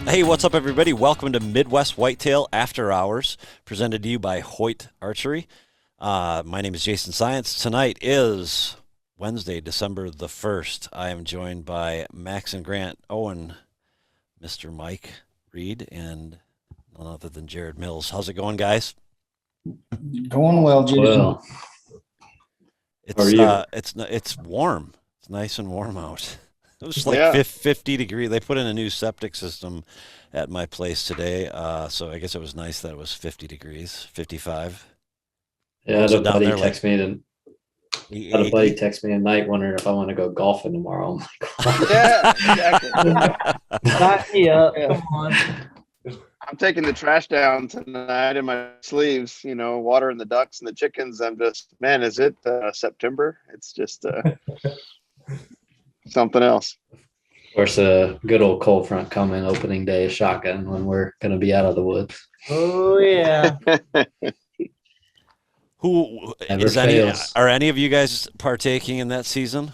Hey, what's up, everybody? Welcome to Midwest Whitetail After Hours, presented to you by Hoyt Archery. My name is Jason Science. Tonight is Wednesday, December the 1st. I am joined by Max and Grant Owen, Mr. Mike Reed, and none other than Jared Mills. How's it going, guys? Going well, Jason. Well, how are you? It's warm. It's nice and warm out. It was like Yeah, 50 degrees. They put in a new septic system at my place today, so I guess it was nice that it was 50 degrees, 55. Yeah, Also down there like had a buddy 80. text me at night wondering if I want to go golfing tomorrow. I'm like, what? yeah, exactly. Sign me up. Yeah. Come on. I'm taking the trash down tonight in my sleeves, watering the ducks and the chickens. I'm just, man, is it September? It's just something else. Of course, a good old cold front coming opening day shotgun when we're going to be out of the woods. Oh yeah. Who Never is fails. are any of you guys partaking in that season?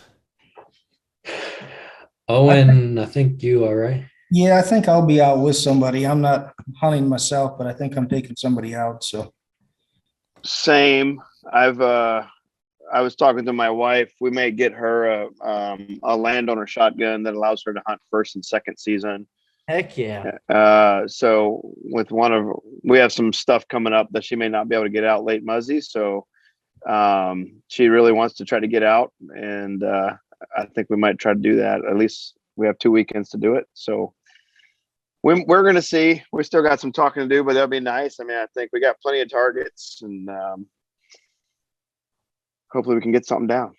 Owen, I think you are right. Yeah, I think I'll be out with somebody. I'm not hunting myself, but I think I'm taking somebody out. So Same. I was talking to my wife. We may get her a landowner shotgun that allows her to hunt first and second season. Heck yeah. So we have some stuff coming up that she may not be able to get out late muzzy. So she really wants to try to get out, and I think we might try to do that. At least we have 2 weekends to do it. So we're going to see. We still got some talking to do, but that'll be nice. I mean, I think we got plenty of targets, and hopefully we can get something down.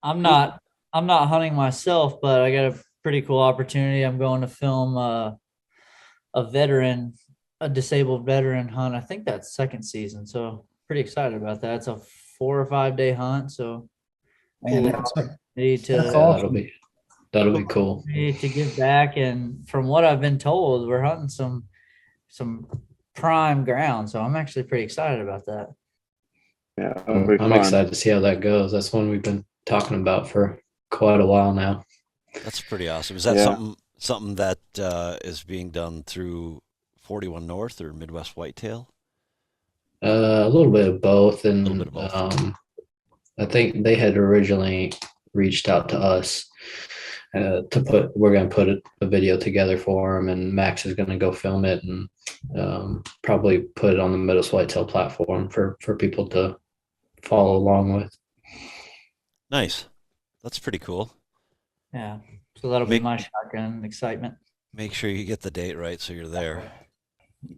I'm not hunting myself, but I got a pretty cool opportunity. I'm going to film a disabled veteran hunt. I think that's second season. So pretty excited about that. It's a 4 or 5 day hunt. So man, cool that's opportunity that's Yeah, awesome. that'll be cool. to give back. And from what I've been told, we're hunting some prime ground. So I'm actually pretty excited about that. Yeah, that'll be I'm fun. excited to see how that goes. That's one we've been talking about for quite a while now. That's pretty awesome. Is that Yeah. something that is being done through 41 North or Midwest Whitetail? A little bit of both, A little and bit of both. I think they had originally reached out to us we're going to put a video together for them, and Max is going to go film it and probably put it on the Midwest Whitetail platform for people to follow along with. Nice. That's pretty cool. Yeah. So that'll be Make- my shotgun excitement. Make sure you get the date right so you're there.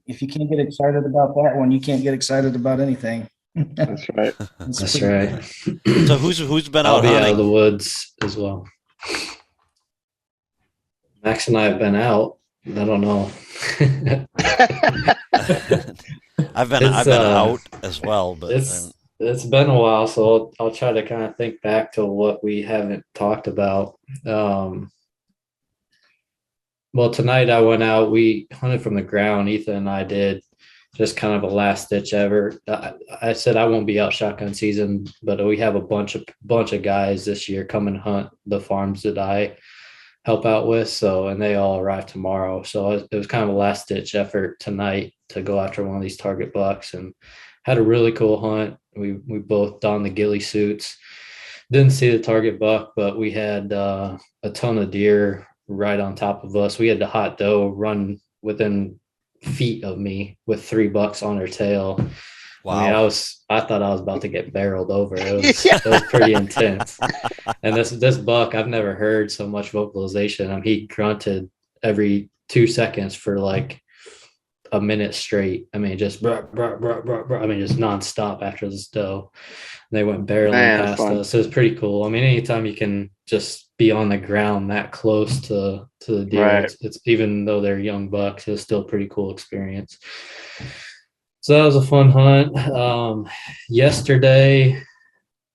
If you can't get excited about that one, you can't get excited about anything. That's right. That's pretty- right. So who's been I'll out be out of hunting? the woods as well. Max and I have been out. I don't know. I've been It's, out as well, but It's been a while, so I'll try to kind of think back to what we haven't talked about. Well, tonight I went out. We hunted from the ground. Ethan and I did just kind of a last ditch ever. I said I won't be out shotgun season, but we have a bunch of guys this year come and hunt the farms that I help out with. So, and they all arrive tomorrow. So it was kind of a last ditch effort tonight to go after one of these target bucks, and had a really cool hunt. We both donned the ghillie suits. Didn't see the target buck, but we had a ton of deer right on top of us. We had the hot doe run within feet of me with 3 bucks on her tail. I mean, wow. I thought I was about to get barreled over. It was pretty intense. And this buck, I've never heard so much vocalization. I mean, he grunted every 2 seconds for like a minute straight. I mean, just bruh, bruh, bruh, bruh, bruh. I mean, just nonstop after this doe. They went barreling Man, past fun. us. It was pretty cool. I mean, anytime you can just be on the ground that close to the deer, Right. it's even though they're young bucks, it's still a pretty cool experience. So that was a fun hunt. Yesterday,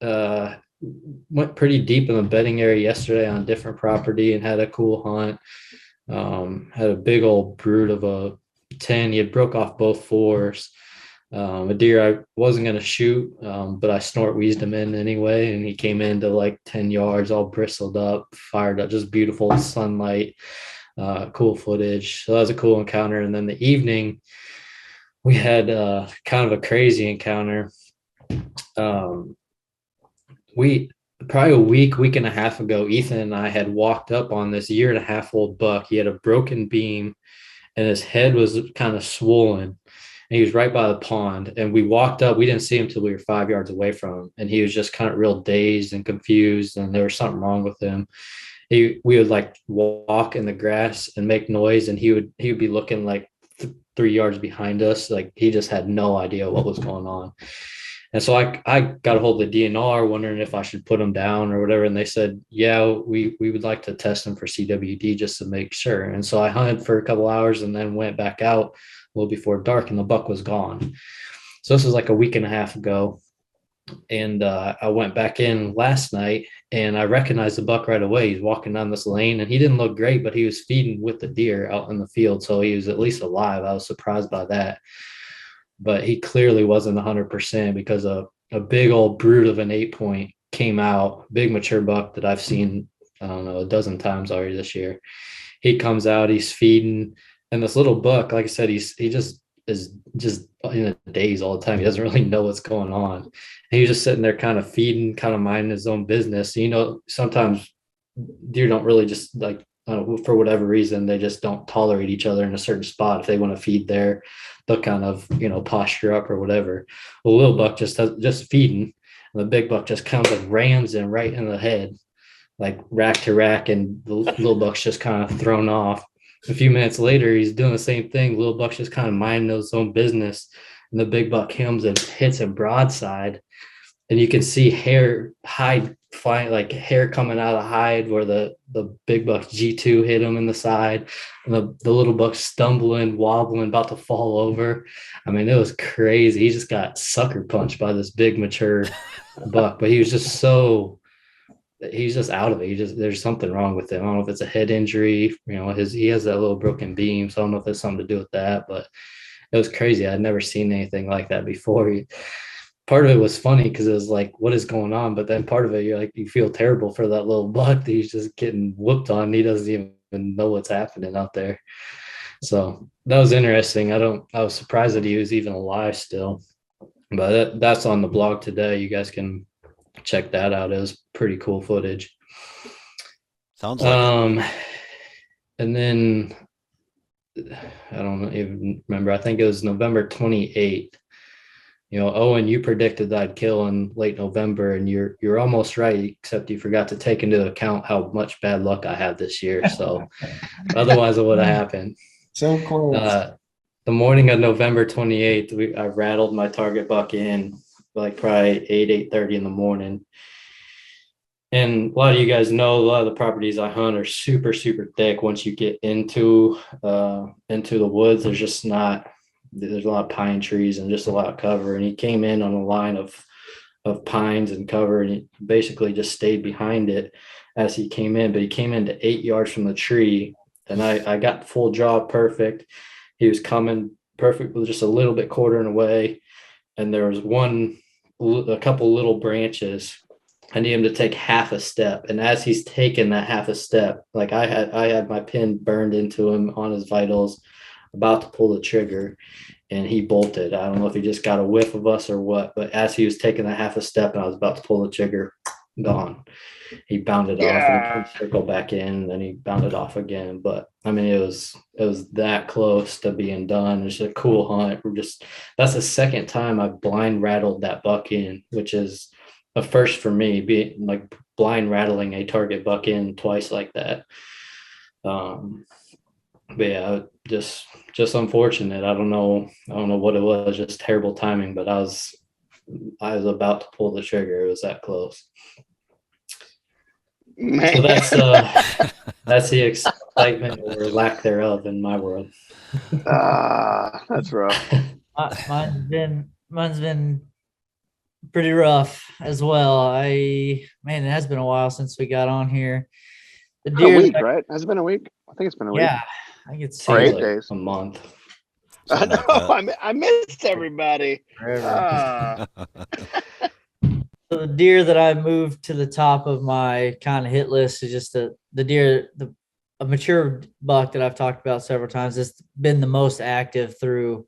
went pretty deep in the bedding area yesterday on a different property and had a cool hunt. Had a big old brood of a 10. He had broke off both fours. A deer I wasn't going to shoot, but I snort wheezed him in anyway, and he came into like 10 yards, all bristled up, fired up, just beautiful sunlight. Cool footage. So that was a cool encounter. And then the evening, we had kind of a crazy encounter. We probably a week and a half ago, Ethan and I had walked up on this 1.5-year-old buck. He had a broken beam and his head was kind of swollen. And he was right by the pond. And we walked up. We didn't see him till we were 5 yards away from him. And he was just kind of real dazed and confused. And there was something wrong with him. We would like walk in the grass and make noise. And he would be looking like 3 yards behind us. Like he just had no idea what was going on. And so I got a hold of the DNR wondering if I should put him down or whatever. And they said, yeah, we would like to test him for CWD just to make sure. And so I hunted for a couple hours and then went back out a little before dark and the buck was gone. So this was like a week and a half ago. And I went back in last night and I recognized the buck right away. He's walking down this lane and he didn't look great, but he was feeding with the deer out in the field. So he was at least alive. I was surprised by that. But he clearly wasn't 100% because a big old brute of an 8-point came out, big mature buck that I've seen, I don't know, a dozen times already this year. He comes out, he's feeding, and this little buck, like I said, he just is just in a daze all the time. He doesn't really know what's going on. And he was just sitting there kind of feeding, kind of minding his own business. You know, sometimes deer don't really just like, for whatever reason, they just don't tolerate each other in a certain spot. If they want to feed there, they'll kind of, posture up or whatever. Well, little buck just feeding, and the big buck just comes and rams him right in the head, like rack to rack, and the little buck's just kind of thrown off. A few minutes later, he's doing the same thing. Little buck's just kind of minding his own business, and the big buck comes and hits him broadside, and you can see hide flying, like hair coming out of hide where the big buck G2 hit him in the side, and the little buck stumbling, wobbling, about to fall over. I mean, it was crazy. He just got sucker punched by this big mature buck, but he was just he's just out of it. There's something wrong with him. I don't know if it's a head injury, he has that little broken beam. So I don't know if there's something to do with that, but it was crazy. I'd never seen anything like that before. Part of it was funny because it was like, what is going on? But then part of it, you're like, you feel terrible for that little buck that he's just getting whooped on. He doesn't even know what's happening out there. So that was interesting. I was surprised that he was even alive still. But that's on the blog today. You guys can check that out. It was pretty cool footage. Sounds like it. And then I don't even remember. I think it was November 28th. Owen, you predicted that I'd kill in late November, and you're almost right, except you forgot to take into account how much bad luck I had this year. So otherwise it would have happened. So close. The morning of November 28th, I rattled my target buck in like probably 8:30 in the morning. And a lot of you guys know, a lot of the properties I hunt are super, super thick. Once you get into the woods, there's a lot of pine trees and just a lot of cover. And he came in on a line of pines and cover, and he basically just stayed behind it as he came in. But he came into 8 yards from the tree, and I got full jaw perfect. He was coming perfect with just a little bit quartering away, and there was a couple little branches. I need him to take half a step, and as he's taking that half a step, like I had my pin burned into him on his vitals, about to pull the trigger, and he bolted. I don't know if he just got a whiff of us or what, but as he was taking that half a step and I was about to pull the trigger, gone. He bounded off and he circled back in, and then he bounded off again. But I mean, it was that close to being done. It's a cool hunt. That's the second time I've blind rattled that buck in, which is a first for me, being like blind rattling a target buck in twice like that. But yeah, just unfortunate. I don't know what it was, just terrible timing, but I was about to pull the trigger. It was that close. Man. So that's the excitement or lack thereof in my world. That's rough. Mine's been pretty rough as well. It has been a while since we got on here. The deer, a week, right? Has it been a week? I think it's been a week. Yeah, I think it's Or 8 like days. a month. I know. I missed everybody. So the deer that I moved to the top of my kind of hit list is just the deer, a mature buck that I've talked about several times. It's been the most active through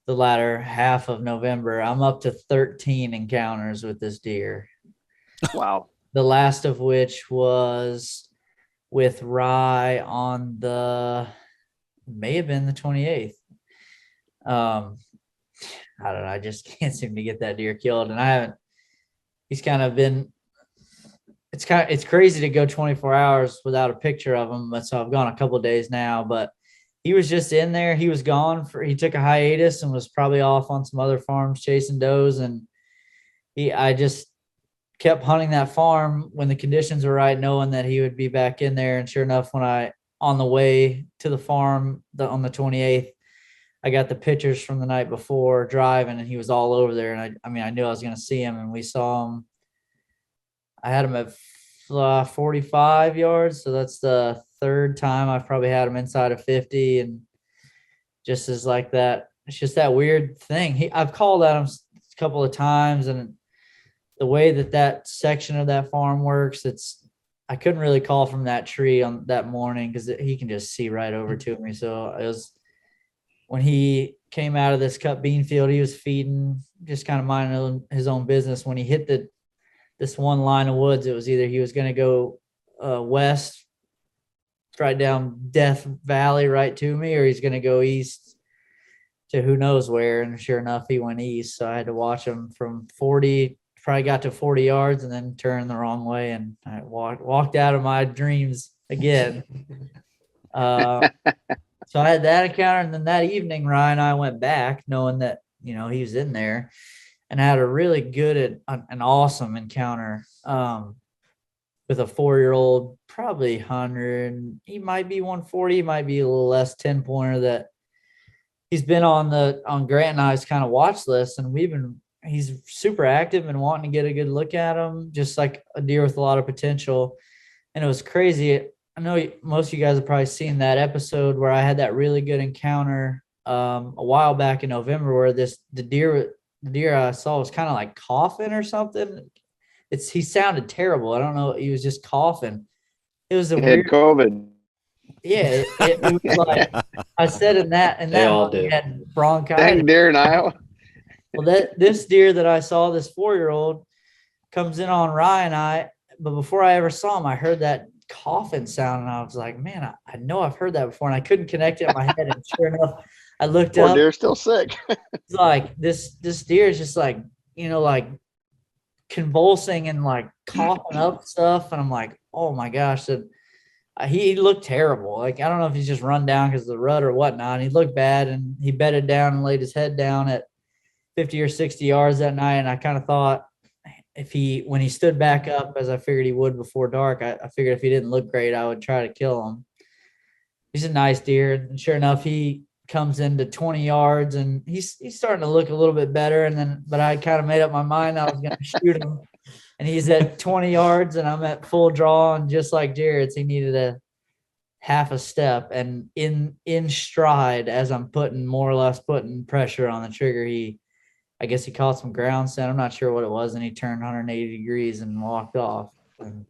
the latter half of November. I'm up to 13 encounters with this deer. Wow. The last of which was with Rye on may have been the 28th. I don't know. I just can't seem to get that deer killed. And he's kind of been, it's crazy to go 24 hours without a picture of him. But so I've gone a couple of days now, but he was just in there. He was gone he took a hiatus and was probably off on some other farms chasing does. And I just kept hunting that farm when the conditions were right, knowing that he would be back in there. And sure enough, on the way to the farm on the 28th, I got the pictures from the night before driving, and he was all over there. And I knew I was going to see him, and we saw him. I had him at 45 yards. So that's the third time I've probably had him inside of 50. And just as like that, it's just that weird thing. I've called at him a couple of times, and the way that section of that farm works, I couldn't really call from that tree on that morning because he can just see right over to me. So it was when he came out of this cut bean field, he was feeding, just kind of minding his own business. When he hit this one line of woods, it was either he was going to go west, right down Death Valley right to me, or he's going to go east to who knows where. And sure enough, he went east. So I had to watch him from 40, probably got to 40 yards and then turned the wrong way. And I walked out of my dreams again. So I had that encounter. And then that evening, Ryan and I went back knowing that, he was in there, and I had a really good, an awesome encounter with a 4-year-old, probably 100. He might be 140, he might be a little less, 10-pointer that he's been on Grant and I's kind of watch list. And he's super active and wanting to get a good look at him, just like a deer with a lot of potential. And it was crazy. I know most of you guys have probably seen that episode where I had that really good encounter a while back in November, where the deer I saw was kind of like coughing or something. He sounded terrible. I don't know. He was just coughing. It was weird COVID. Yeah, it was like I said in that all do. he had bronchitis. Dang deer in Iowa. Well, this deer that I saw, this 4-year-old, comes in on Rye and I, but before I ever saw him, I heard that coughing sound, and I was like, man, I know I've heard that before, and I couldn't connect it in my head. And sure enough, I looked Poor up. deer's still sick. It's like this deer is just like, like convulsing and like coughing up stuff, and I'm like, oh my gosh, he looked terrible. Like, I don't know if he's just run down because of the rut or whatnot. And he looked bad, and he bedded down and laid his head down at 50 or 60 yards that night. And I kind of thought when he stood back up, as I figured he would before dark, I figured if he didn't look great, I would try to kill him. He's a nice deer. And sure enough, he comes into 20 yards and he's starting to look a little bit better. But I kind of made up my mind I was going to shoot him. And he's at 20 yards and I'm at full draw. And just like Jared's, he needed a half a step. And in stride, as I'm more or less putting pressure on the trigger, I guess he caught some ground scent. I'm not sure what it was. And he turned 180 degrees and walked off. And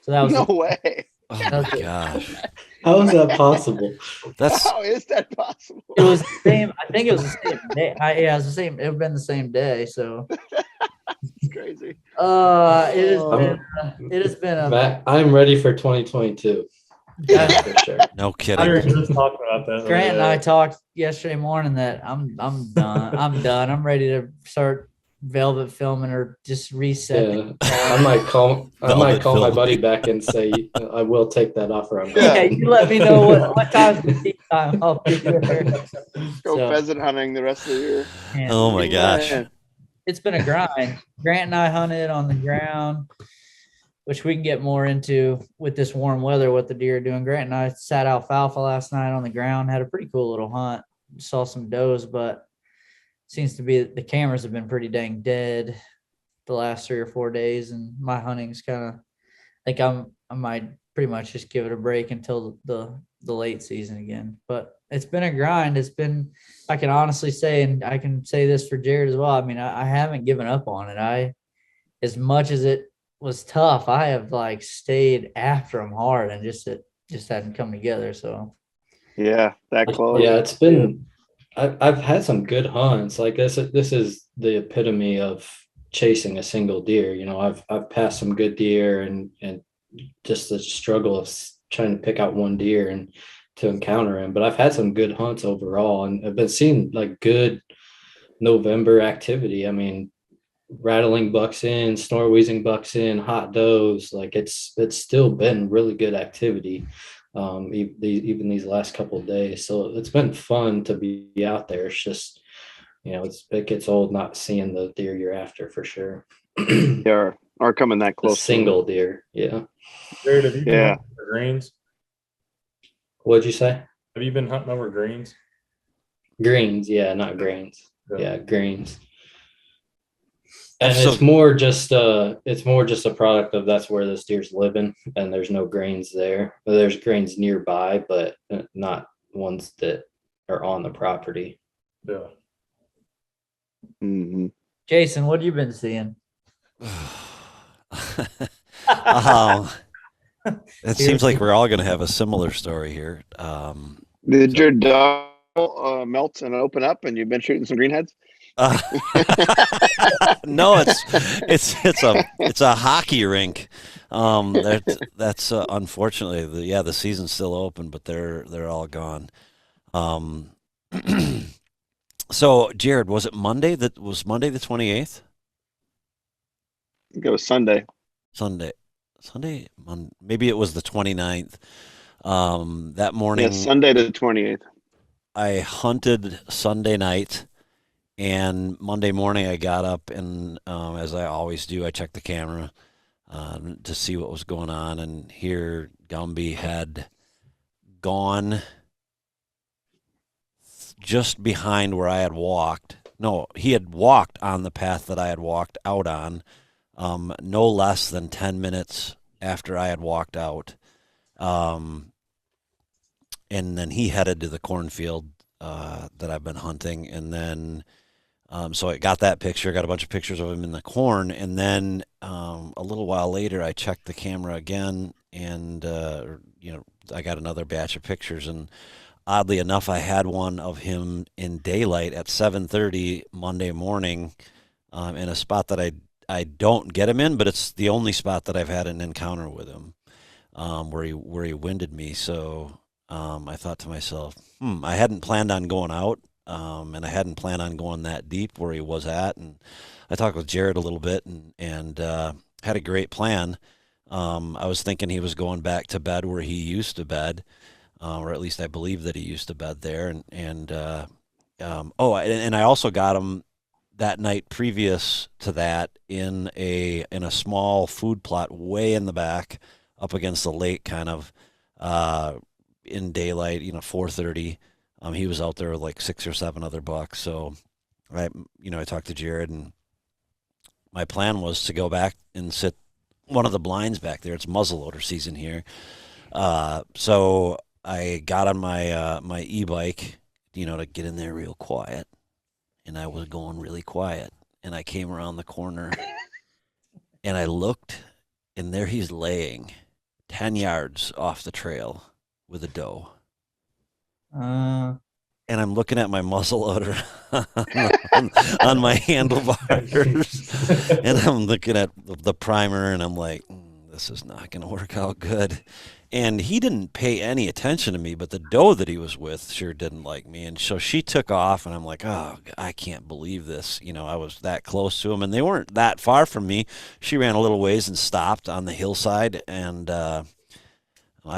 so that was no way. Oh my gosh. How is that possible? How is that possible? It was the same. I think it was the same day. It was the same. It would have been the same day. So it's crazy. It has been Matt, I'm ready for 2022. That's for sure. No I kidding. was just talking about that. Grant and I talked yesterday morning that I'm done. I'm done. I'm ready to start velvet filming or just reset. Yeah, I might call my film. buddy back and say I will take that offer. Yeah, you let me know what time's the tea time. I'll be there. Go So, pheasant hunting the rest of the year. man, Oh my gosh. it's been a grind. Grant and I hunted on the ground, which we can get more into with this warm weather, what the deer are doing. Grant and I sat alfalfa last night on the ground, had a pretty cool little hunt, saw some does, but seems to be the cameras have been pretty dang dead the last 3 or 4 days. And my hunting's kind of, I think I might pretty much just give it a break until the late season again. But it's been a grind. I can honestly say, and I can say this for Jared as well. I mean, I haven't given up on it. As much as it was tough, I have like stayed after him hard and just just hadn't come together. So Yeah, that close. Yeah, it's been. I've had some good hunts. Like this is the epitome of chasing a single deer. You know, I've passed some good deer and just the struggle of trying to pick out one deer and to encounter him. But I've had some good hunts overall, and I've been seeing like good November activity. I mean, rattling bucks in, snore wheezing bucks in, hot does. Like it's still been really good activity, even these last couple of days. So it's been fun to be out there. It's just, you know, it gets old not seeing the deer you're after for sure. They are coming that A close. single deer, yeah. Jared, have you been Yeah. hunting over greens? What'd you say? Have you been hunting over greens? Greens, yeah, not grains. Yeah, greens. And So- it's more just a product of that's where this deer's living, and there's no grains there. There's grains nearby, but not ones that are on the property. Yeah. Mhm. Jason, what have you been seeing? It seems like we're all going to have a similar story here. Did your dog melt and open up, and you've been shooting some greenheads? No, it's a hockey rink. That's unfortunately the season's still open, but they're all gone. So Jared, was it Monday the 28th? I think it was Sunday. Maybe it was the 29th. That morning, Yeah, Sunday the 28th. I hunted Sunday night, and Monday morning I got up and, as I always do, I checked the camera to see what was going on, and here Gumby had gone just behind where I had walked. No, he had walked on the path that I had walked out on, no less than 10 minutes after I had walked out. And then he headed to the cornfield that I've been hunting. And then, so I got that picture, got a bunch of pictures of him in the corn. And then a little while later, I checked the camera again, and, I got another batch of pictures. And oddly enough, I had one of him in daylight at 7:30 Monday morning in a spot that I don't get him in, but it's the only spot that I've had an encounter with him where he winded me. So I thought to myself, I hadn't planned on going out, and I hadn't planned on going that deep where he was at. And I talked with Jared a little bit and had a great plan. I was thinking he was going back to bed where he used to bed, or at least I believe that he used to bed there. And I also got him that night previous to that in a small food plot way in the back up against the lake, kind of in daylight, 4:30. He was out there with like 6 or 7 other bucks. So I talked to Jared, and my plan was to go back and sit one of the blinds back there. It's muzzleloader season here. So I got on my e-bike, to get in there real quiet. And I was going really quiet, and I came around the corner, and I looked, and there he's laying 10 yards off the trail with a doe. And I'm looking at my muzzleloader on my handlebars, and I'm looking at the primer, and I'm like, this is not going to work out good. And he didn't pay any attention to me, but the doe that he was with sure didn't like me. And so she took off, and I'm like, oh, I can't believe this. I was that close to him, and they weren't that far from me. She ran a little ways and stopped on the hillside, and I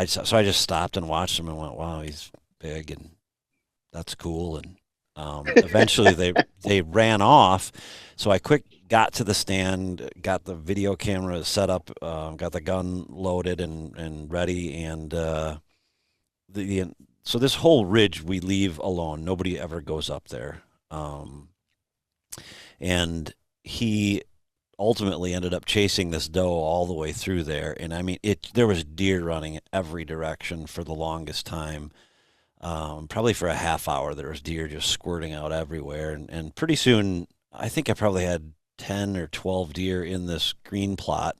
just stopped and watched him and went, wow, he's big, and that's cool. And eventually they ran off. So I got to the stand, got the video camera set up, got the gun loaded and ready, and so this whole ridge we leave alone. Nobody ever goes up there, and he ultimately ended up chasing this doe all the way through there. And I mean, there was deer running in every direction for the longest time. Probably for a half hour, there was deer just squirting out everywhere, and pretty soon, I think I probably had 10 or 12 deer in this green plot,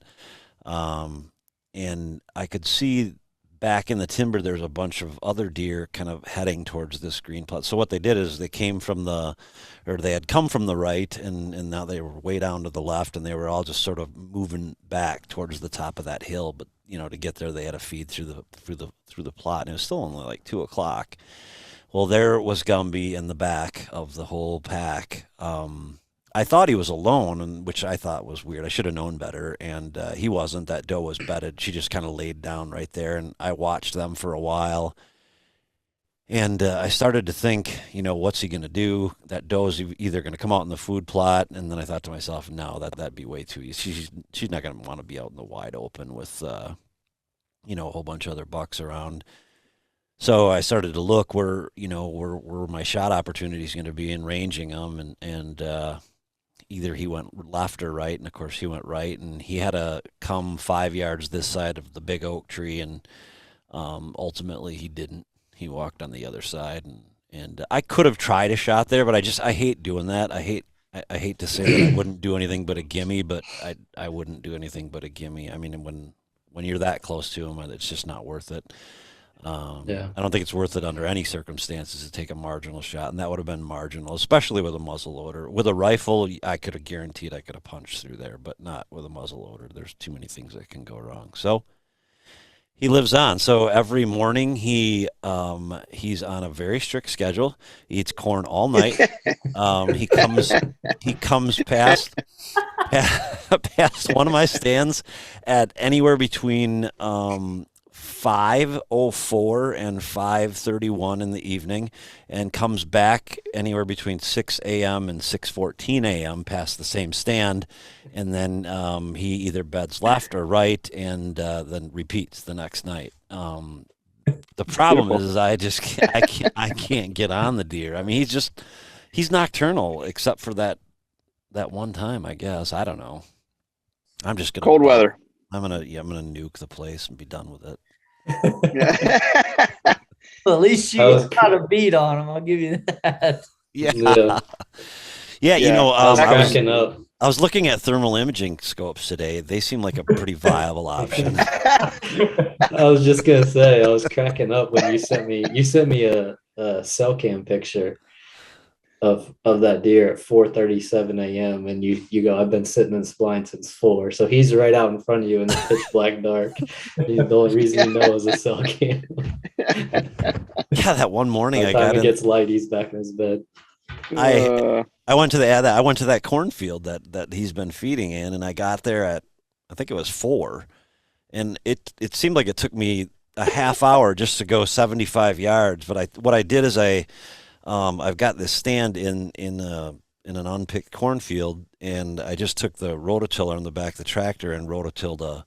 and I could see back in the timber, there's a bunch of other deer kind of heading towards this green plot. So what they did is they had come from the right, and now they were way down to the left, and they were all just sort of moving back towards the top of that hill. But to get there, they had to feed through the plot, and it was still only like 2:00. Well, there was Gumby in the back of the whole pack. I thought he was alone, which I thought was weird. I should have known better, and he wasn't. That doe was bedded. She just kind of laid down right there, and I watched them for a while. And I started to think, what's he going to do? That doe's either going to come out in the food plot, and then I thought to myself, no, that'd be way too easy. She's not going to want to be out in the wide open with, a whole bunch of other bucks around. So I started to look where my shot opportunity is going to be in ranging them, and either he went left or right, and of course he went right, and he had to come 5 yards this side of the big oak tree, and ultimately he didn't. He walked on the other side, and I could have tried a shot there, but I hate doing that. I hate to say that I wouldn't do anything but a gimme, but I wouldn't do anything but a gimme. I mean, when you're that close to him, it's just not worth it. Yeah. I don't think it's worth it under any circumstances to take a marginal shot, and that would have been marginal, especially with a muzzle loader. With a rifle, I could have guaranteed I could have punched through there, but not with a muzzle loader. There's too many things that can go wrong. So he lives on. So every morning he's on a very strict schedule. He eats corn all night. He comes past one of my stands at anywhere between 5:04 and 5:31 in the evening, and comes back anywhere between 6 a.m. and 6:14 a.m. past the same stand, and then he either beds left or right, and then repeats the next night. The problem is I can't get on the deer. I mean, he's nocturnal except for that one time, I guess. I don't know. I'm just gonna Cold weather. I'm gonna nuke the place and be done with it. Well, at least you got a beat on him. I'll give you that. Yeah. Yeah. Yeah, I was cracking up. I was looking at thermal imaging scopes today. They seem like a pretty viable option. I was just gonna say, I was cracking up when you sent me a cell cam picture of that deer at 4:37 a.m. and you go, I've been sitting in this blind since 4. So he's right out in front of you in the pitch black dark. The only reason you know is a cell cam. Yeah, that one morning By the time it gets light, he's back in his bed. I went to that cornfield that he's been feeding in, and I got there at, I think it was 4, and it seemed like it took me a half hour just to go 75 yards. But what I did is I've got this stand in an unpicked cornfield, and I just took the rototiller on the back of the tractor and rototilled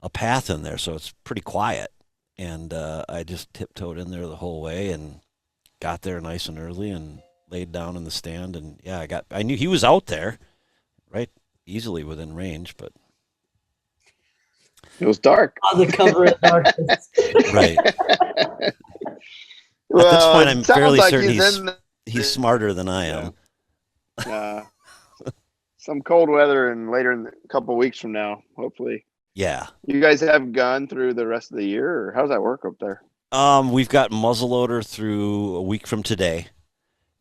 a path in there, so it's pretty quiet. And I just tiptoed in there the whole way and got there nice and early and laid down in the stand. And yeah, I knew he was out there, right, easily within range, but it was dark. On the cover of darkness. right. Well, At this point, I'm it sounds fairly like certain he's smarter than I am. Some cold weather and later in a couple of weeks from now, hopefully. Yeah. You guys have gun through the rest of the year, or how's that work up there? We've got muzzleloader through a week from today,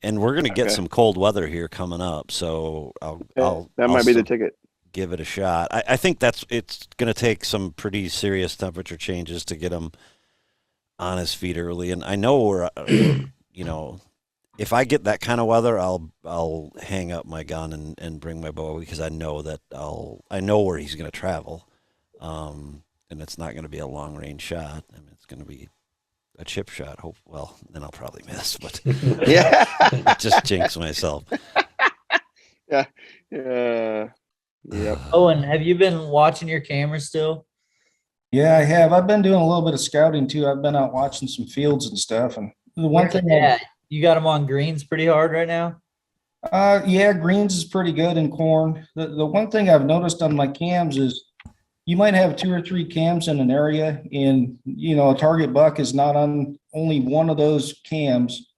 and we're going to get some cold weather here coming up. So that might be the ticket. Give it a shot. I think it's going to take some pretty serious temperature changes to get him on his feet early. And I know we're if I get that kind of weather, I'll hang up my gun and bring my bow, because I know that I know where he's going to travel. And it's not going to be a long range shot. I mean, it's going to be a chip shot. Well, then I'll probably miss, but yeah, just jinx myself. Yeah. Yep. Owen, have you been watching your camera still? Yeah, I have. I've been doing a little bit of scouting too. I've been out watching some fields and stuff. And the one thing, you got them on greens pretty hard right now? Yeah, greens is pretty good in corn. The one thing I've noticed on my cams is you might have 2 or 3 cams in an area, and a target buck is not on only one of those cams.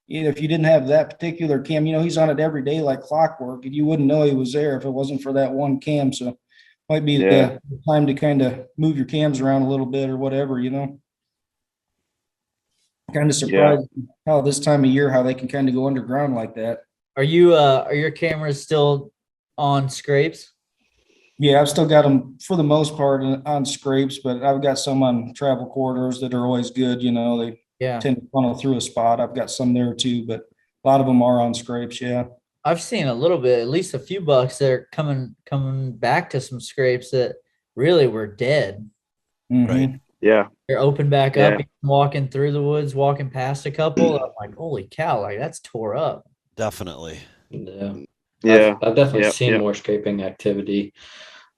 If you didn't have that particular cam, he's on it every day like clockwork, and you wouldn't know he was there if it wasn't for that one cam. So might be the time to kind of move your cams around a little bit or whatever, Kind of surprised how this time of year, how they can kind of go underground like that. Are your cameras still on scrapes? Yeah, I've still got them for the most part on scrapes, but I've got some on travel corridors that are always good. You know, they Yeah. tend to funnel through a spot. I've got some there too, but a lot of them are on scrapes. Yeah. I've seen a little bit, at least a few bucks that are coming back to some scrapes that really were dead. Mhm. Right. Yeah. They're open back Yeah. up, walking through the woods, walking past a couple. I'm like, holy cow, like that's tore up. Definitely. Yeah. Yeah. I've definitely Yeah. seen Yeah. more scraping activity.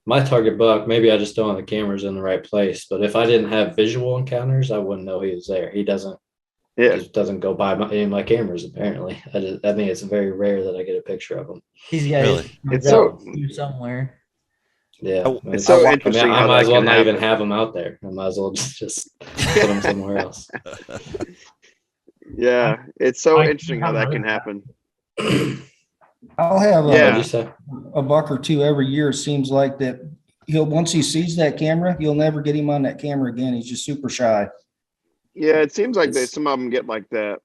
My target buck, maybe I just don't have the cameras in the right place, but if I didn't have visual encounters, I wouldn't know he was there. He Yeah. just doesn't go by any of my cameras apparently. I think it's very rare that I get a picture of him. He's got Really? his It's so- somewhere. Yeah, Oh, It's so interesting I how might that as well can not even happen. have him out there. I might as well just put him somewhere else. Yeah. It's so I interesting how that can happen. I'll have What'd Yeah. you say? a buck or two every year. It seems like that once he sees that camera, you'll never get him on that camera again. He's just super shy. Yeah. It seems like It's- some of them get like that.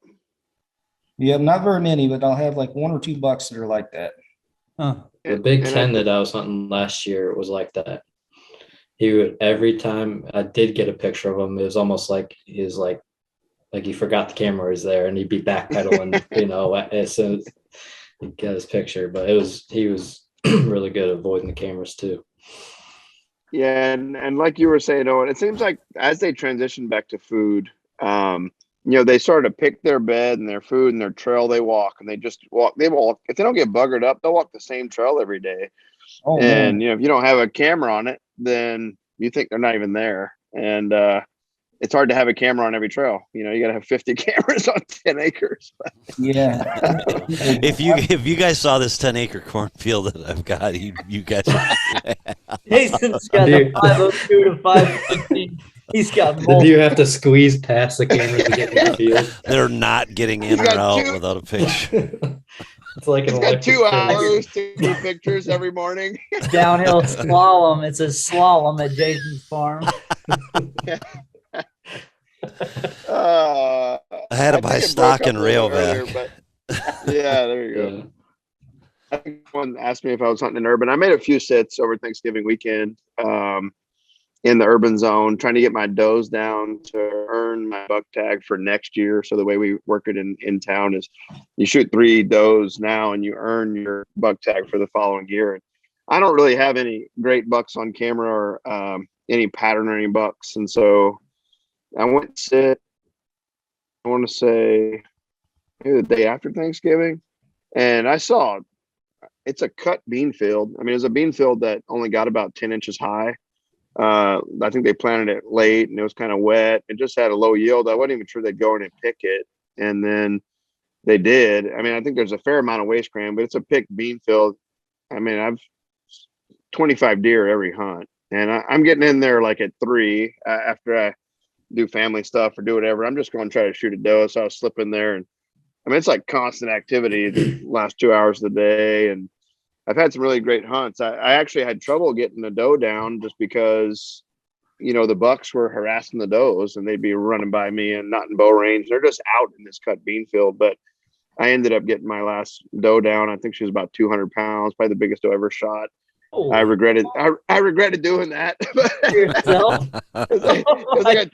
Yeah, not very many, but I'll have like 1 or 2 bucks that are like that. Huh. The Big And I Ten think- that I was hunting last year was like that. He would, every time I did get a picture of him, it was almost like he was like he forgot the camera was there, and he'd be backpedaling, as soon as he got his picture. But he was really good at avoiding the cameras too. Yeah, and like you were saying, Owen, it seems like as they transition back to food, they sort of pick their bed and their food and their trail they walk, and they just walk. They walk. If they don't get buggered up, they'll walk the same trail every day. Oh, And man. if you don't have a camera on it, then you think they're not even there. And it's hard to have a camera on every trail. You got to have 50 cameras on 10 acres. Yeah. If you guys saw this 10-acre cornfield that I've got, you guys. Jason's got the 502 to 515. He's got Did multiple. you have to squeeze past the cameras to get in the field? They're not getting in or got out two- without a picture. It's like an It's got electric 2 fence. hours to do pictures every morning. Downhill slalom. It's a slalom at Jason's farm. I I had to think buy it stock broke in up a little Rayovac. earlier, but yeah, there you go. Yeah. I think one asked me if I was hunting in urban. I made a few sits over Thanksgiving weekend in the urban zone, trying to get my does down to earn my buck tag for next year. So the way we work it in town is you shoot 3 does now and you earn your buck tag for the following year. And I don't really have any great bucks on camera or any pattern or any bucks. And so I went to sit, I want to say maybe the day after Thanksgiving, and I saw it's a cut bean field. I mean, it was a bean field that only got about 10 inches high. I think they planted it late and it was kind of wet. It just had a low yield. I wasn't even sure they'd go in and pick it. And then they did. I mean, I think there's a fair amount of waste grain, but it's a picked bean field. I mean, I've 25 deer every hunt, and I'm getting in there like at 3 after I do family stuff or do whatever. I'm just going to try to shoot a doe. So I'll slip in there, and I mean, it's like constant activity the last 2 hours of the day. And I've had some really great hunts. I actually had trouble getting the doe down just because, the bucks were harassing the does and they'd be running by me and not in bow range. They're just out in this cut bean field. But I ended up getting my last doe down. I think she was about 200 pounds, probably the biggest doe ever shot. I regretted doing that. Yourself? It was like a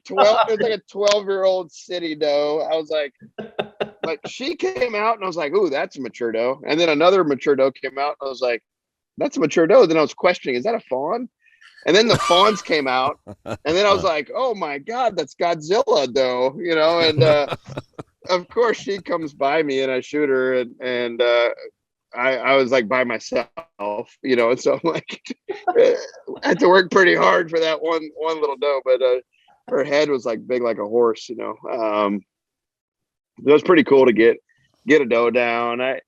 12-year-old city doe. I was like, but she came out and I was like, ooh, that's a mature doe. And then another mature doe came out and I was like, that's a mature doe. Then I was questioning, is that a fawn? And then the fawns came out, and then I was like, oh my God, that's Godzilla doe, and of course she comes by me and I shoot her, and I was like by myself, and so I'm like, I had to work pretty hard for that one little doe, but her head was like big like a horse, it was pretty cool to get a doe down. I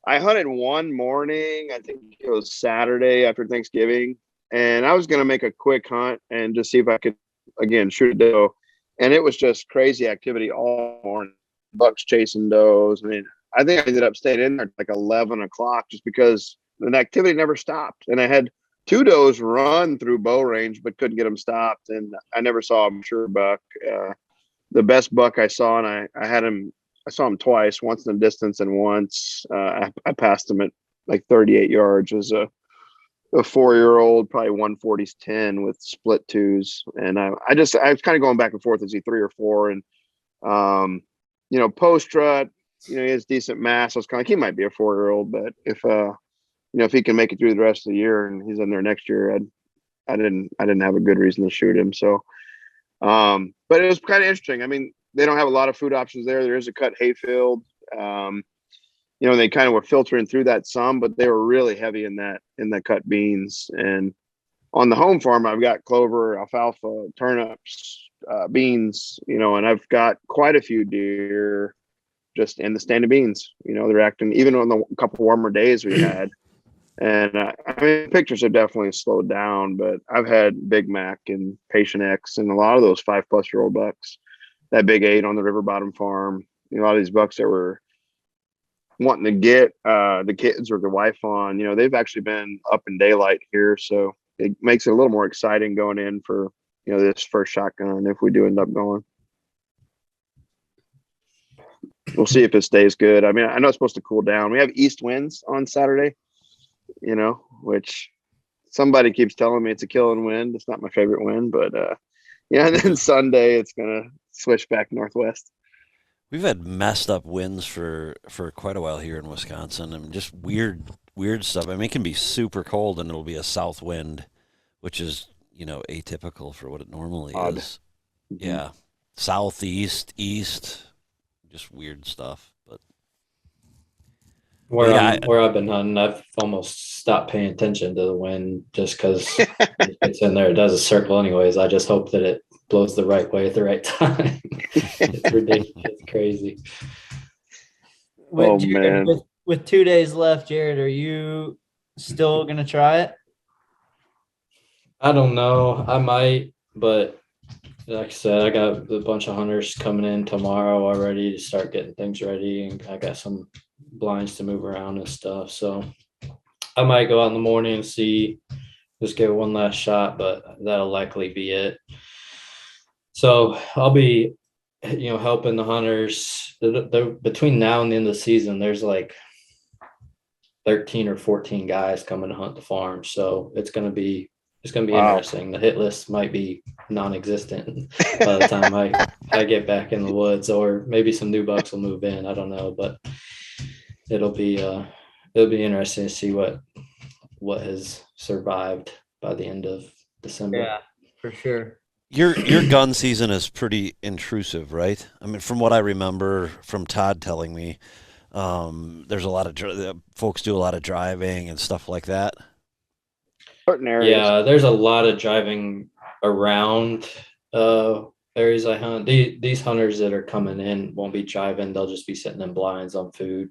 hunted one morning, I think it was Saturday after Thanksgiving, and I was going to make a quick hunt and just see if I could again shoot a doe, and it was just crazy activity all morning, bucks chasing does. I mean, I think I ended up staying in there like 11 o'clock just because the activity never stopped. And I had 2 does run through bow range, but couldn't get them stopped. And I never saw a mature buck. the best buck I saw, and I saw him twice, once in the distance and once I passed him at like 38 yards. It was a 4-year-old, probably 140s 10 with split twos. And I was kind of going back and forth, is he 3 or 4? And, post rut, he has decent mass. I was kind of like, he might be a 4-year-old, but if he can make it through the rest of the year and he's in there next year, I didn't have a good reason to shoot him. So, but it was kind of interesting. I mean, they don't have a lot of food options there. There is a cut hayfield. They kind of were filtering through that some, but they were really heavy in that cut beans. And on the home farm, I've got clover, alfalfa, turnips, beans, and I've got quite a few deer just in the standing beans. They're acting even on the couple warmer days we had. And pictures have definitely slowed down, but I've had Big Mac and Patient X and a lot of those 5+-year-old bucks, that Big 8 on the River Bottom farm, a lot of these bucks that were wanting to get the kids or the wife on, they've actually been up in daylight here. So it makes it a little more exciting going in for, this first shotgun if we do end up going. We'll see if it stays good. I mean, I know it's supposed to cool down. We have east winds on Saturday, which somebody keeps telling me it's a killing wind. It's not my favorite wind, but and then Sunday it's going to switch back northwest. We've had messed up winds for quite a while here in Wisconsin. I mean, just weird stuff. I mean, it can be super cold and it'll be a south wind, which is, atypical for what it normally Odd. is. Yeah. Southeast, east, just weird stuff. But Where Yeah, I've been hunting, I've almost stopped paying attention to the wind just because it's in there. It does a circle anyways. I just hope that it blows the right way at the right time. It's ridiculous. It's crazy. Man. With 2 days left, Jared, are you still gonna try it? I don't know. I might, but like I said, I got a bunch of hunters coming in tomorrow already to start getting things ready, and I got some blinds to move around and stuff. So I might go out in the morning and see, just give it one last shot, but that'll likely be it. So I'll be, helping the hunters. Between now and the end of the season, there's like 13 or 14 guys coming to hunt the farm. So it's going to be Wow. interesting. The hit list might be non-existent by the time I get back in the woods, or maybe some new bucks will move in. I don't know, but it'll be interesting to see what has survived by the end of December. Yeah, for sure. Your gun season is pretty intrusive, right? I mean, from what I remember from Todd telling me, there's a lot of folks do a lot of driving and stuff like that. Certain areas. Yeah, there's a lot of driving around areas I hunt. These hunters that are coming in won't be driving. They'll just be sitting in blinds on food.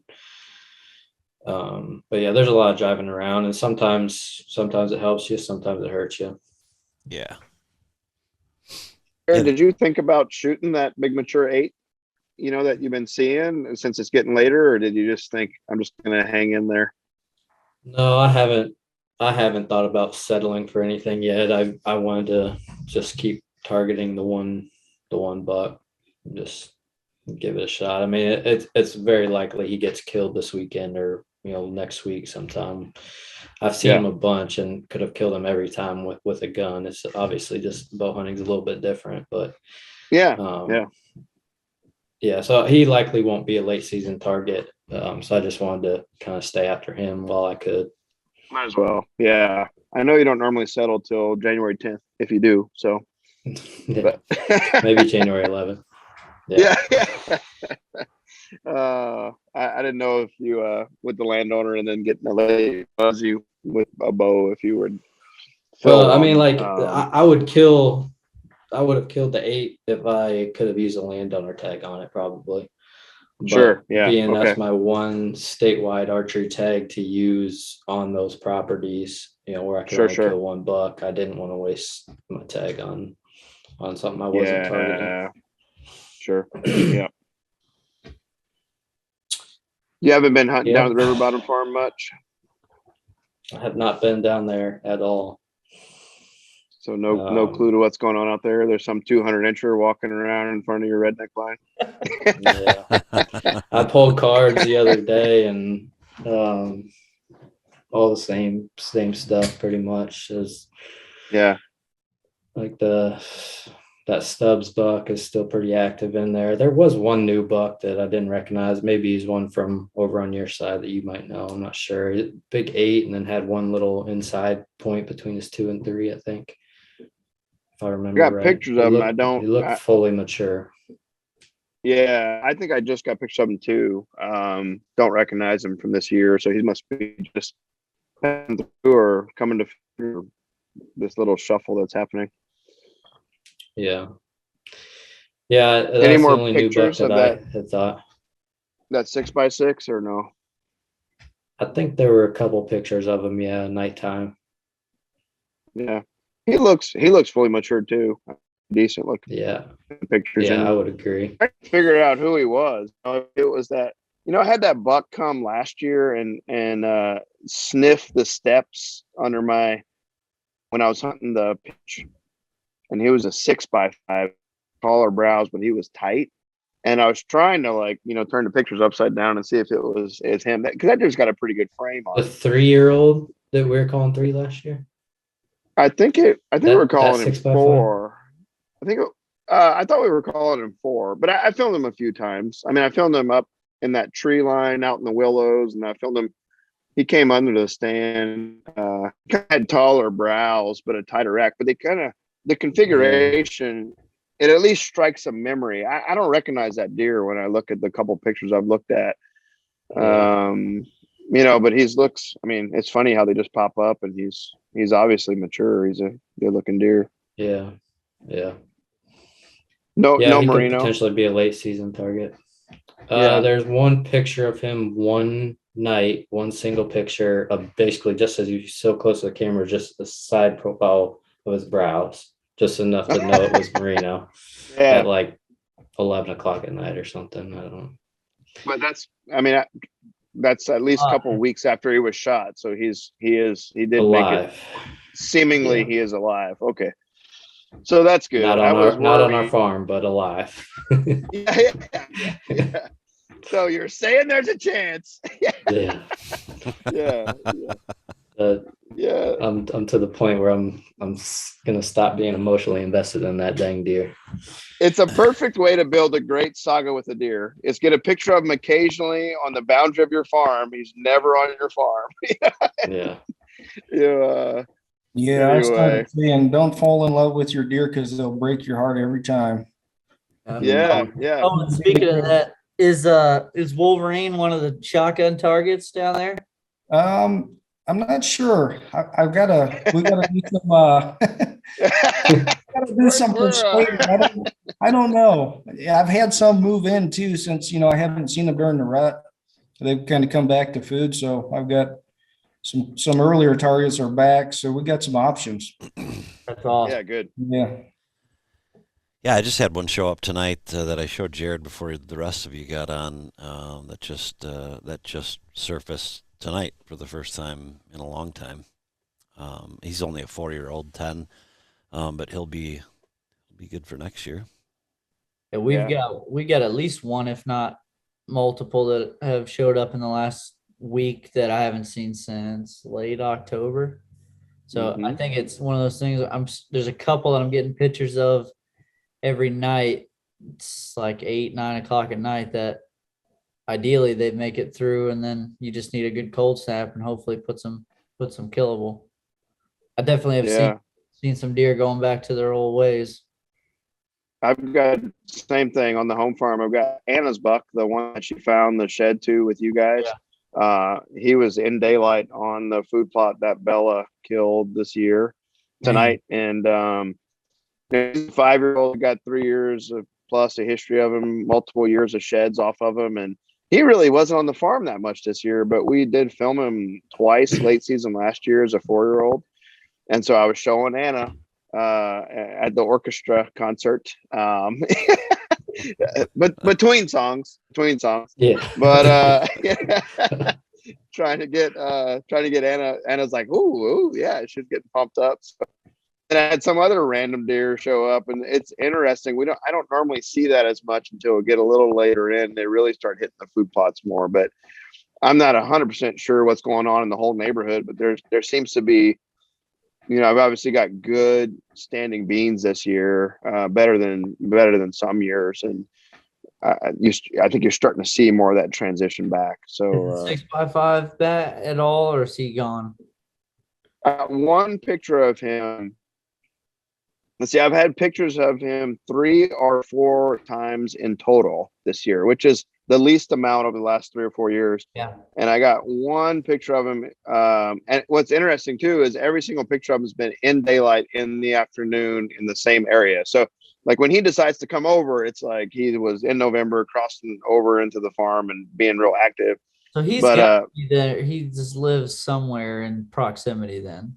But yeah, there's a lot of driving around, and sometimes it helps you, sometimes it hurts you. Yeah. Aaron, did you think about shooting that big mature 8, that you've been seeing since it's getting later, or did you just think I'm just going to hang in there? No, I haven't thought about settling for anything yet. I wanted to just keep targeting the one buck, just give it a shot. I mean, it's very likely he gets killed this weekend or next week sometime. I've seen him a bunch and could have killed him every time with a gun. It's obviously just bow hunting's a little bit different, but yeah. So he likely won't be a late season target. So I just wanted to kind of stay after him while I could. Might as well. Yeah. I know you don't normally settle till January 10th if you do. So Yeah, maybe January 11th. Yeah. I didn't know if you with the landowner and then getting a late fuzzy with a bow if you would. Well, I mean, like I would have killed the 8 if I could have used a landowner tag on it, probably. But sure. Yeah. Being that's my one statewide archery tag to use on those properties, where I could only kill one buck, I didn't want to waste my tag on something I wasn't targeting. Sure. Yeah. You haven't been hunting down at the River Bottom farm much? I have not been down there at all. So no clue to what's going on out there. There's some 200 incher walking around in front of your redneck line. Yeah. I pulled cards the other day and all the same stuff pretty much. As Yeah. like that Stubbs buck is still pretty active in there. There was one new buck that I didn't recognize. Maybe he's one from over on your side that you might know. I'm not sure. Big 8 and then had one little inside point between his 2 and 3, I think. If I remember I got right. pictures of him. He looked fully mature. Yeah, I think I just got pictures of him too. Don't recognize him from this year, so he must be just through or coming to this little shuffle that's happening. Yeah. Yeah, that's Any more the only new buck pictures of that I had thought. That 6x6 or no? I think there were a couple pictures of him, nighttime. Yeah, he looks fully mature too. Decent looking. Yeah. Pictures. Yeah, I would agree. I figured out who he was. It was that, I had that buck come last year and sniff the steps under when I was hunting the pitch, and he was a 6x5, taller brows, but he was tight. And I was trying to turn the pictures upside down and see if it's him. Because that dude's got a pretty good frame on. The 3-year-old that we were calling 3 last year. I think we were calling him 6x5? 4. I thought we were calling him 4, but I filmed him a few times. I mean, I filmed him up in that tree line out in the willows, and I filmed him. He came under the stand. Had taller brows, but a tighter rack. But the configuration, it at least strikes a memory. I don't recognize that deer when I look at the couple pictures I've looked at. But looks. I mean, it's funny how they just pop up, and he's obviously mature. He's a good looking deer. Yeah. No he merino. could potentially be a late season target. There's one picture of him one night, one single picture of basically just as you so close to the camera, just the side profile of his brows, just enough to know it was merino. Yeah. At like 11 o'clock at night or something. I don't know. But that's at least a couple of weeks after he was shot. So he did alive. Make it. Seemingly, he is alive. Okay. So that's good. Not on our farm, but alive. Yeah. So you're saying there's a chance. Yeah. Yeah. I'm to the point where I'm gonna stop being emotionally invested in that dang deer. It's a perfect way to build a great saga with a deer. Is get a picture of him occasionally on the boundary of your farm. He's never on your farm. Yeah. Yeah, I started saying, don't fall in love with your deer because they'll break your heart every time. Yeah. Oh, and speaking of that, is Wolverine one of the shotgun targets down there? I'm not sure. We gotta do some gotta do some persuading. I don't know. Yeah, I've had some move in too since I haven't seen them during the rut. They've kind of come back to food, so I've got some earlier targets are back, so we got some options. That's awesome. Yeah, good. Yeah. Yeah, I just had one show up tonight that I showed Jared before the rest of you got on. That just surfaced tonight for the first time in a long time. He's only a 4-year-old 10, but he'll be good for next year. Yeah, we got at least one, if not multiple, that have showed up in the last week that I haven't seen since late October. So I think it's one of those things. There's a couple that I'm getting pictures of every night. It's like 8, 9 o'clock at night that ideally they make it through, and then you just need a good cold snap and hopefully put some killable. I definitely have seen some deer going back to their old ways. I've got the same thing on the home farm. I've got Anna's buck, the one that she found the shed to with you guys. Yeah. He was in daylight on the food plot that Bella killed this year tonight. And he's a 5-year-old, got 3 years of plus a history of him, multiple years of sheds off of him. And he really wasn't on the farm that much this year, but we did film him twice late season last year as a 4-year-old. And so I was showing Anna at the orchestra concert. But between songs. Yeah. But trying to get Anna. Anna's like, ooh, yeah, she's getting pumped up. So I had some other random deer show up, and it's interesting. I don't normally see that as much until we get a little later in. They really start hitting the food plots more, but I'm not 100% sure what's going on in the whole neighborhood, but there seems to be, I've obviously got good standing beans this year, better than some years. And I think you're starting to see more of that transition back. So 6x5 bat at all, or is he gone? one picture of him. Let's see, I've had pictures of him 3 or 4 times in total this year, which is the least amount over the last 3 or 4 years. Yeah. And I got one picture of him. And what's interesting too is every single picture of him has been in daylight in the afternoon in the same area. So like when he decides to come over, it's like he was in November crossing over into the farm and being real active. So he's But, got to be there. He just lives somewhere in proximity then.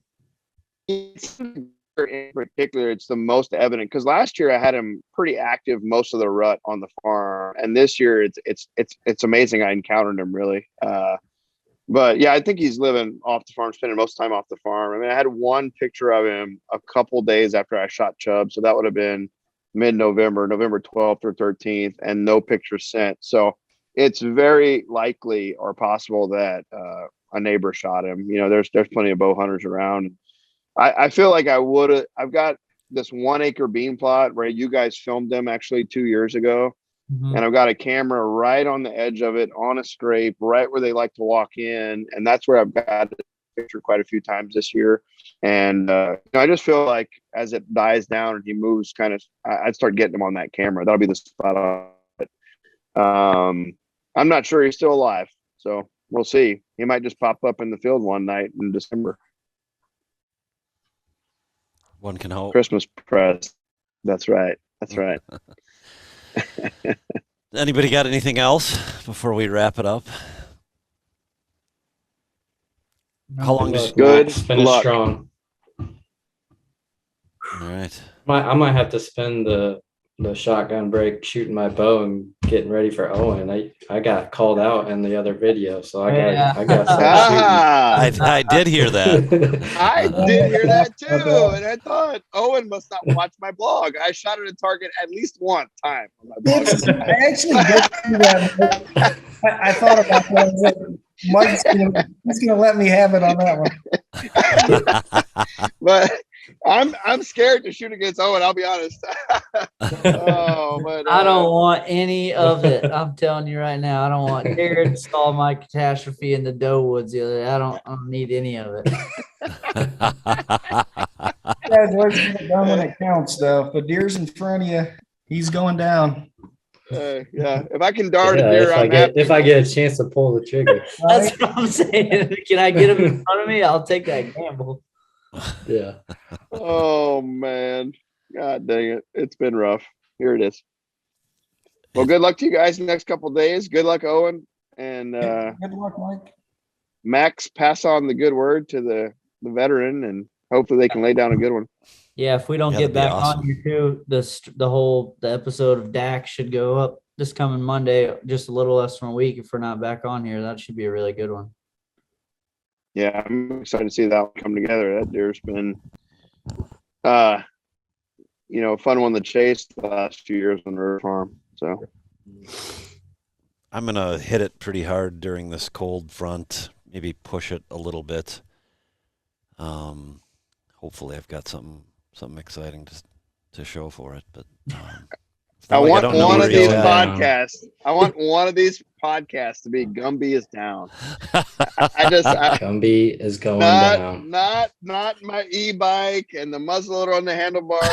In particular, it's the most evident because last year I had him pretty active most of the rut on the farm, and this year it's amazing I encountered him really. But yeah, I think he's living off the farm, spending most of the time off the farm. I mean, I had one picture of him a couple days after I shot Chubb, so that would have been mid-November, November 12th or 13th, and no pictures sent. So it's very likely or possible that a neighbor shot him. There's plenty of bow hunters around. I feel like I've got this 1 acre bean plot where you guys filmed them actually 2 years ago. Mhm. And I've got a camera right on the edge of it on a scrape, right where they like to walk in. And that's where I've got a picture quite a few times this year. And I just feel like as it dies down and he moves I'd start getting him on that camera. That'll be the spot on it. I'm not sure he's still alive. So we'll see. He might just pop up in the field one night in December. One can hope. Christmas press. That's right. Anybody got anything else before we wrap it up? How long does Good Finish luck. strong. All right. I might have to spend the shotgun break shooting my bow and getting ready for Owen. I got called out in the other video, so I got I did hear that. I did hear that too, and I thought Owen must not watch my blog. I shot at a target at least one time on my blog. I actually did do that. I thought about that. I was like, Mike's gonna let me have it on that one. But I'm scared to shoot against Owen. I'll be honest. I don't want any of it. I'm telling you right now. I don't want Jared saw my catastrophe in the doe woods the other day. I don't need any of it. Guys, always get it done when it counts, though. If a deer's in front of you, he's going down. Yeah, if I can dart a deer, if I get a chance to pull the trigger. That's what I'm saying. Can I get him in front of me? I'll take that gamble. Yeah. Oh man, God dang it! It's been rough. Here it is. Well, good luck to you guys in the next couple of days. Good luck, Owen, and Good luck, Mike. Max. Pass on the good word to the veteran, and hopefully they can lay down a good one. Yeah, if we don't Yeah, get that'd be back awesome. on here too, the episode of Dak should go up this coming Monday, just a little less than a week. If we're not back on here, that should be a really good one. Yeah, I'm excited to see that one come together. That deer's been, a fun one to chase the last few years on the river farm. So I'm gonna hit it pretty hard during this cold front. Maybe push it a little bit. Hopefully, I've got something exciting to show for it. But I want don't know one where of he's these at. podcasts. I want one of these podcasts to be Gumby is down. Gumby is going down. Not my e-bike and the muzzleloader on the handlebars.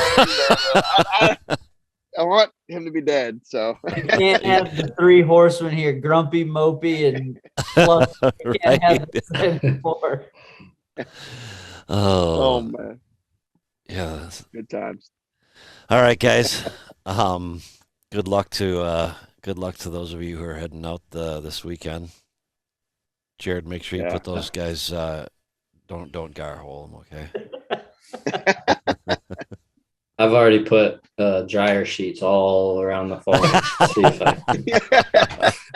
I want him to be dead. So You can't have the 3 horsemen here, Grumpy, Mopey, and Fluff. You can't have the 7-4. oh man, Yeah. good times. All right, guys. Good luck to those of you who are heading out this weekend. Jared, make sure you put those guys. Don't gar hole them, okay? I've already put dryer sheets all around the farm. See if I.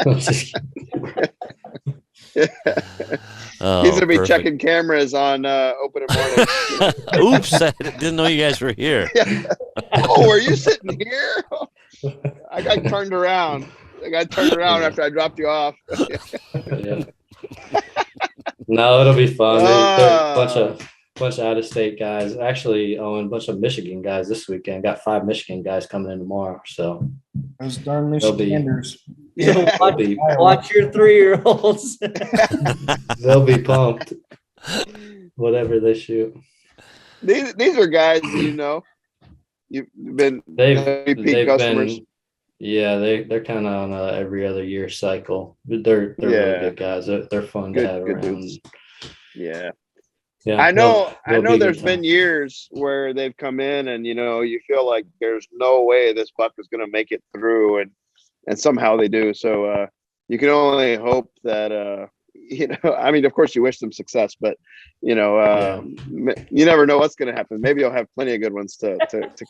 I'm just kidding. Oh, He's gonna be perfect. checking cameras on open morning. Oops, I didn't know you guys were here. Oh, are you sitting here? I got turned around. After I dropped you off. Yeah. No, it'll be fun. They're a bunch of out of state guys. Actually, Owen, a bunch of Michigan guys this weekend. Got 5 Michigan guys coming in tomorrow. So Those darn They'll be- Michiganders. Yeah. they'll be Watch your 3-year-olds. they'll be pumped. Whatever they shoot. These are guys you know. You've been They've repeat customers. been, yeah, they're kind of on a every other year cycle. They're really Yeah. good guys. They're fun Good- to have good around. dudes. Yeah. Yeah, I know they'll be a there's good been time. years where they've come in and you feel like there's no way this buck is going to make it through and somehow they do. So you can only hope that I mean, of course you wish them success, but you never know what's going to happen. Maybe you'll have plenty of good ones to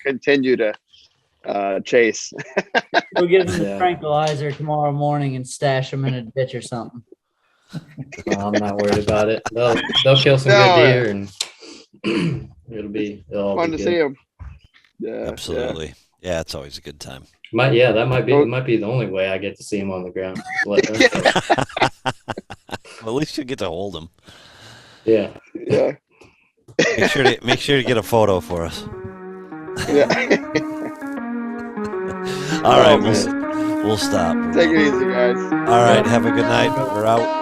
continue to chase. We'll give them Yeah. a tranquilizer tomorrow morning and stash them in a ditch or something. I'm not worried about it. They'll kill some No, good deer and it'll all Fun be to good. see them. Yeah, Absolutely. Yeah, it's always a good time. That might be Well- it might be the only way I get to see him on the ground. Let them- Well, at least you get to hold them. yeah. Yeah. Make sure to get a photo for us. Yeah. All right, Oh, man. we'll stop. Take it easy, guys. All right, have a good night. We're out.